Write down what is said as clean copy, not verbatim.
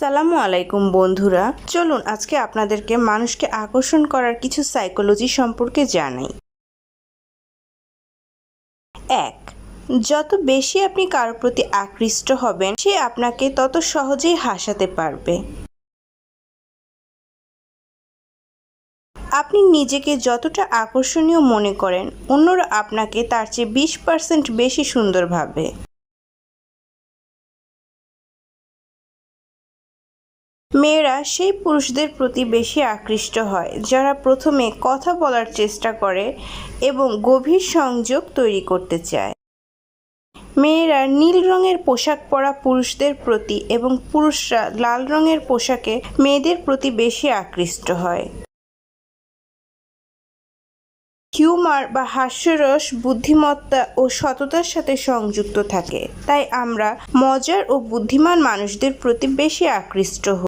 আসসালামু আলাইকুম বন্ধুরা, চলুন আজকে আপনাদেরকে মানুষকে আকর্ষণ করার কিছু সাইকোলজি সম্পর্কে জানাই। 1. যত বেশি আপনি কারোর প্রতি আকৃষ্ট হবেন, সে আপনাকে তত সহজেই হাসাতে পারবে। আপনি নিজেকে যতটা আকর্ষণীয় মনে করেন, অন্যরা আপনাকে তার চেয়ে 20% বেশি সুন্দর ভাবে। মেয়েরা সেই পুরুষদের প্রতি বেশি আকৃষ্ট হয় যারা প্রথমে কথা বলার চেষ্টা করে এবং গভীর সংযোগ তৈরি করতে চায়। মেয়েরা নীল রঙের পোশাক পরা পুরুষদের প্রতি এবং পুরুষরা লাল রঙের পোশাকে মেয়েদের প্রতি বেশি আকৃষ্ট হয়। হিউমার বা হাস্যরস বুদ্ধিমত্তা ও সততার সাথে সংযুক্ত থাকে, তাই আমরা মজার ও বুদ্ধিমান মানুষদের প্রতি বেশি আকৃষ্ট হই।